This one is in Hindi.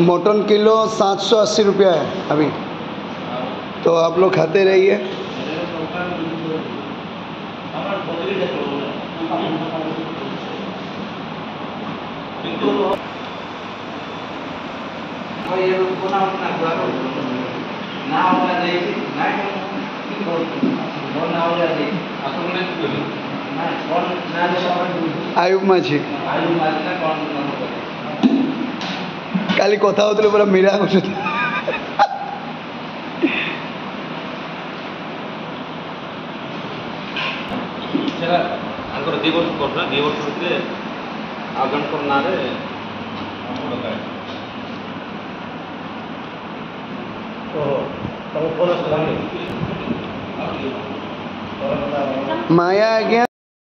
मटन किलो 780 रुपया है अभी, तो आप लोग खाते रहिए। आयुब माझी काली कथा होते पूरा मीरा माया आज्ञा